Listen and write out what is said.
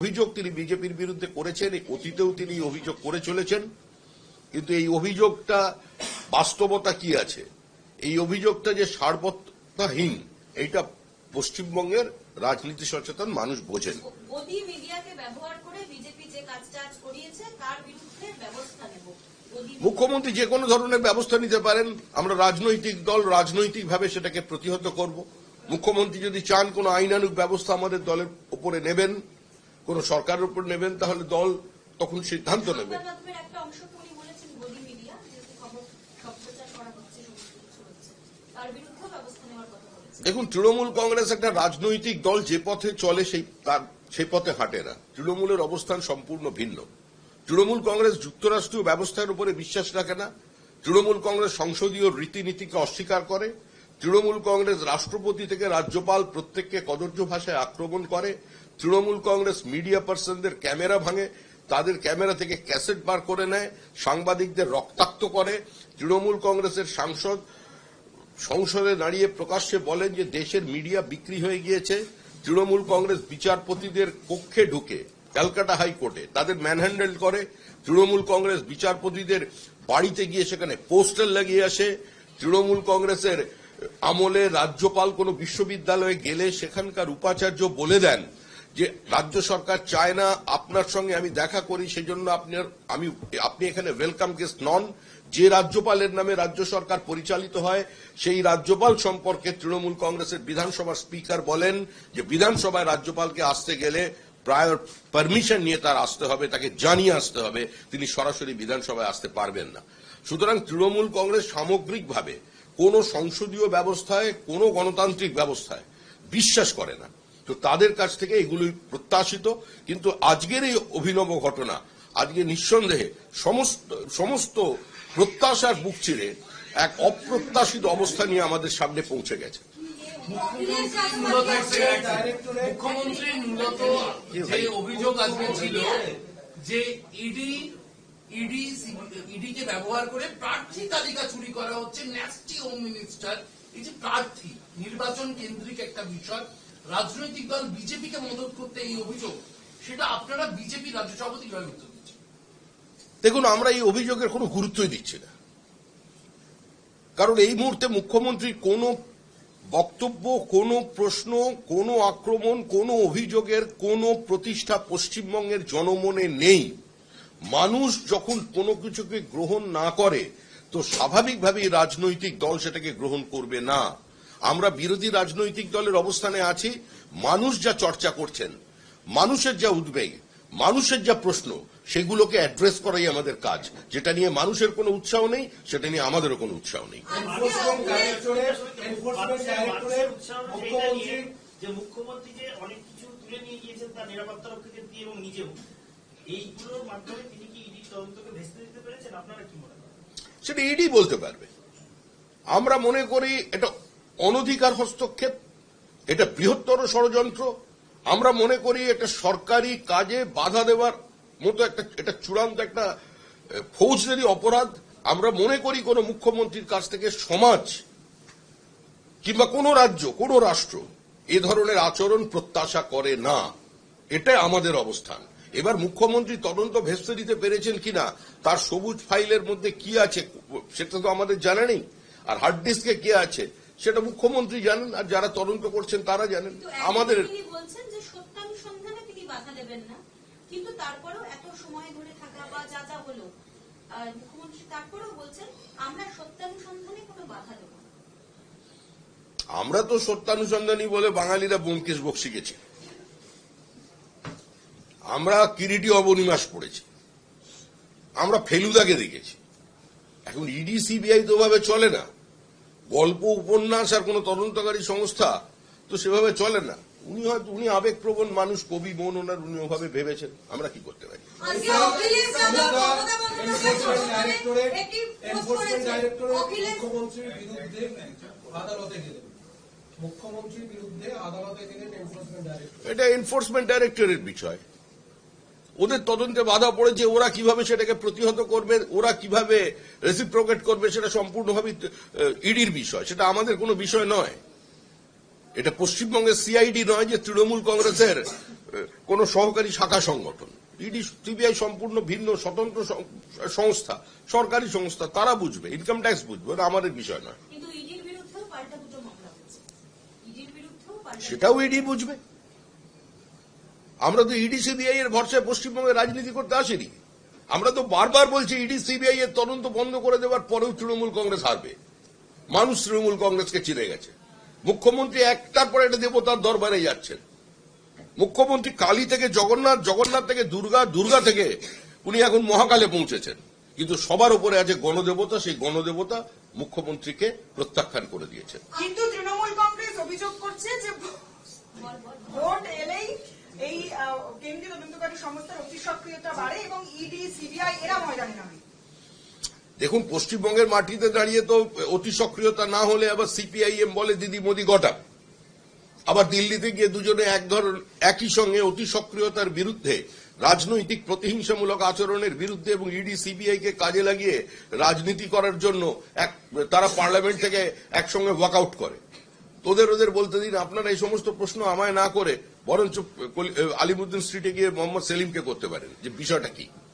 অভিযোগ তিনি বিজেপির বিরুদ্ধে করেছেন, অতীতেও তিনি অভিযোগ করে চলেছেন, কিন্তু এই অভিযোগটা বাস্তবতা কি আছে, এই অভিযোগটা যে সারবত্তাহীন, এইটা পশ্চিমবঙ্গের রাজনীতি সচেতন মানুষ বোঝেন। মোদি মিডিয়াকে ব্যবহার করে বিজেপি যে কাজটা করিয়েছে তার বিরুদ্ধে ব্যবস্থা নেব। মুখ্যমন্ত্রী যে কোনো ধরনের ব্যবস্থা নিতে পারেন, আমরা রাজনৈতিক দল রাজনৈতিকভাবে সেটাকে প্রতিহত করব। মুখ্যমন্ত্রী যদি চান কোনো আইনানুগ ব্যবস্থা আমাদের দলের উপরে নেবেন, কোন সরকারের উপর নেবেন, তাহলে দল তখন সিদ্ধান্ত নেবে। দেখুন, তৃণমূল কংগ্রেস একটা রাজনৈতিক দল, যে পথে চলে সেই পথে হাঁটে না। তৃণমূলের অবস্থান সম্পূর্ণ ভিন্ন। তৃণমূল কংগ্রেস যুক্তরাষ্ট্রীয় ব্যবস্থার উপরে বিশ্বাস রাখে না। তৃণমূল কংগ্রেস সংসদীয় রীতিনীতিকে অস্বীকার করে। তৃণমূল কংগ্রেস রাষ্ট্রপতি থেকে রাজ্যপাল প্রত্যেককে কদর্য ভাষায় আক্রমণ করে। তৃণমূল কংগ্রেস মিডিয়া পার্সনদের ক্যামেরা ভাঙে, তাদের ক্যামেরা থেকে ক্যাসেট বার করে নেয়, সাংবাদিকদের রক্তাক্ত করে। তৃণমূল কংগ্রেসের সাংসদ সংসদে দাঁড়িয়ে প্রকাশ্যে বলেন যে দেশের মিডিয়া বিক্রি হয়ে গিয়েছে। তৃণমূল কংগ্রেস বিচারপতিদের কক্ষে ঢুকে ক্যালকাটা হাইকোর্টে তাদের ম্যানহ্যান্ডেল করে। তৃণমূল কংগ্রেস বিচারপতিদের বাড়িতে গিয়ে সেখানে পোস্টার লাগিয়ে আসে। তৃণমূল কংগ্রেসের আমলে রাজ্যপাল কোনো বিশ্ববিদ্যালয়ে গেলে সেখানকার উপাচার্য বলে দেন যে রাজ্য সরকার চায় না আপনার সঙ্গে আমি দেখা করি, সেজন্য আপনি এখানে ওয়েলকাম গেস্ট নন। যে রাজ্যপালের নামে রাজ্য সরকার পরিচালিত হয়, সেই রাজ্যপাল সম্পর্কে তৃণমূল কংগ্রেসের বিধানসভার স্পিকার বলেন যে বিধানসভায় রাজ্যপালকে আসতে গেলে প্রায়র পারমিশন নিয়ে তার আসতে হবে, তাকে জানিয়ে আসতে হবে, তিনি সরাসরি বিধানসভায় আসতে পারবেন না। সুতরাং তৃণমূল কংগ্রেস সামগ্রিকভাবে কোনো সংসদীয় ব্যবস্থায়, কোনো গণতান্ত্রিক ব্যবস্থায় বিশ্বাস করে না। তো তাদের কাছ থেকে এগুলোই প্রত্যাশিত। কিন্তু আজকের এই অভিনব ঘটনা আজকে নিঃসন্দেহে সমস্ত প্রত্যাশার বুক চিরে এক অপ্রত্যাশিত অবস্থা নিয়ে আমাদের সামনে পৌঁছে গেছে। মুখ্যমন্ত্রী মূলত যে অভিযোগ আজকে ছিল যে ইডিকে ব্যবহার করে প্রার্থী তালিকা চুরি করা হচ্ছে, ন্যাস্টি হোম মিনিস্টার। এই যে প্রার্থী নির্বাচন কেন্দ্রিক একটা বিষয়, রাজনৈতিক দল বিজেপিকে মদত করতে এই অভিযোগ, সেটা আপনারা বিজেপি রাজ্য সভাপতি কিভাবে উত্তর দিচ্ছেন? দেখুন, আমরা এই অভিযোগের কোনো গুরুত্বই দিচ্ছি না, কারণ এই মুহূর্তে মুখ্যমন্ত্রী কোনো বক্তব্য, কোনো প্রশ্ন, কোনো আক্রমণ, কোনো অভিযোগের কোনো প্রতিষ্ঠা পশ্চিমবঙ্গের জনমনে নেই। মানুষ যখন কোনো কিছুকে গ্রহণ না করে, তো স্বাভাবিকভাবেই রাজনৈতিক দল সেটাকে গ্রহণ করবে না। আমরা বিরোধী রাজনৈতিক দলের অবস্থানে আছি। মানুষ যা চর্চা করছেন, মানুষের যা উদ্বেগ, মানুষের যা প্রশ্ন, সেগুলোকে অ্যাড্রেস করাই আমাদের কাজ। যেটা নিয়ে মানুষের কোনো উৎসাহ নেই, সেটা নিয়ে আমাদেরও কোনো উৎসাহ নেই। মুখ্যমন্ত্রী যে অনেক কিছু তুলে নিয়ে গিয়েছেন তার নিরাপত্তা রক্ষীদের দিয়ে এবং নিজেও, এইগুলোর মাধ্যমে তিনি কি ইডি তদন্তকে ভেস্তে দিতে পেরেছেন? আপনারা কি মনে করেন? সেটা ইডি বলতে পারবে। আমরা মনে করি এটা অনধিকার হস্তক্ষেপ, এটা বৃহত্তর ষড়যন্ত্র। আমরা মনে করি এটা সরকারি কাজে বাধা দেওয়ার মতো এটা চূড়ান্ত একটা ফৌজদারি অপরাধ। আমরা মনে করি কোন মুখ্যমন্ত্রীর কাছ থেকে সমাজ কিংবা কোন রাজ্য, কোন রাষ্ট্র এ ধরনের আচরণ প্রত্যাশা করে না। এটাই আমাদের অবস্থান। এবার মুখ্যমন্ত্রী তদন্ত ভেস্তে দিতে পেরেছেন কিনা, তার সবুজ ফাইলের মধ্যে কি আছে সেটা তো আমাদের জানা নেই, আর হার্ড ডিস্কে কি আছে সেটা মুখ্যমন্ত্রী জানেন, আর যারা তদন্ত করছেন তারা জানেন। আমাদের বলছেন যে সত্যানুসন্ধানে তিনি বাধা দেবেন না, কিন্তু তারপরেও এত সময় ধরে থাকা বা যা যা হলো, মুখ্যমন্ত্রী তারপরেও বলছেন আমরা সত্যানুসন্ধানে কোনো বাধা দেব না। আমরা তো সত্যানুসন্ধানী বলে বাঙালিরা ব্যোমকেশ বক্সী গেছি, আমরা কিরিটি অবনিবাস পড়েছি, আমরা ফেলুদাকে দেখেছি। এখন ইডি সিবিআই তো ভাবে চলে না। গল্প, উপন্যাস আর কোন তদন্তকারী সংস্থা তো সেভাবে চলে না। উনি আবেগপ্রবণ মানুষ, কবি মন ওনার, উনি ওভাবে ভেবেছেন। আমরা কি করতে পারি? এটা এনফোর্সমেন্ট ডাইরেক্টরের বিষয়। ওদের তদন্তে বাধা পড়েছে, ওরা কিভাবে সেটাকে প্রতিহত করবে, ওরা কিভাবে রেসিপ্রোকেট করবে, সেটা সম্পূর্ণভাবে ইডির বিষয়, সেটা আমাদের কোনো বিষয় নয়। এটা পশ্চিমবঙ্গের সিআইডি নয় যে তৃণমূল কংগ্রেসের কোন সহকারী শাখা সংগঠন। ইডি সিবিআই সম্পূর্ণ ভিন্ন স্বতন্ত্র সংস্থা, সরকারি সংস্থা, তারা বুঝবে, ইনকাম ট্যাক্স বুঝবে, ওটা আমাদের বিষয় নয়। কিন্তু ইডির বিরুদ্ধেও পাল্টা দুটো মামলা হচ্ছে, ইডির বিরুদ্ধেও পাল্টা সেটাও ইডি বুঝবে। আমরা তো ইডি সিবিআই এর ভরসায় পশ্চিমবঙ্গে রাজনীতি করতে আসিনি। আমরা তো বারবার বলছি ইডি সিবিআই এর তদন্ত বন্ধ করে দেওয়ার পরেও তৃণমূল কংগ্রেস হারবে। মানুষ তৃণমূল কংগ্রেসকে চিনে গেছে। মুখ্যমন্ত্রী একটার পর একটা দেবতার দরবারে যাচ্ছেন। মুখ্যমন্ত্রী কালী থেকে জগন্নাথ, জগন্নাথ থেকে দুর্গা, দুর্গা থেকে উনি এখন মহাকালে পৌঁছেছেন। কিন্তু সবার উপরে আছে গণদেবতা, সেই গণদেবতা মুখ্যমন্ত্রীকে প্রত্যাখ্যান করে দিয়েছেন। কিন্তু তৃণমূল কংগ্রেস অভিযোগ করছে যে ভোট এলেই এই কেন্দ্রীয় তদন্তকারী সংস্থার অতি সক্রিয়তা বাড়ে এবং ইডি সিবিআই এরা ময়দানে নামে। দেখুন, পশ্চিমবঙ্গের মাটিতে দাঁড়িয়ে তো অতি সক্রিয়তা না হলে আবার সিপিআইএম বলে দিদি মোদি গটা, আবার দিল্লিতে গিয়ে দুজনে একই সঙ্গে অতি সক্রিয়তার বিরুদ্ধে, রাজনৈতিক প্রতিহিংসামূলক আচরণের বিরুদ্ধে এবং ইডি সিবিআই কে কাজে লাগিয়ে রাজনীতি করার জন্য তারা পার্লামেন্ট থেকে একসঙ্গে ওয়াকআউট করে। ওদের বলতে দিন, আপনারা এই সমস্ত প্রশ্ন আমায় না করে বরঞ্চ আলিমুদ্দিন স্ট্রিটে গিয়ে মোহাম্মদ সেলিমকে করতে পারেন যে বিষয়টা কি।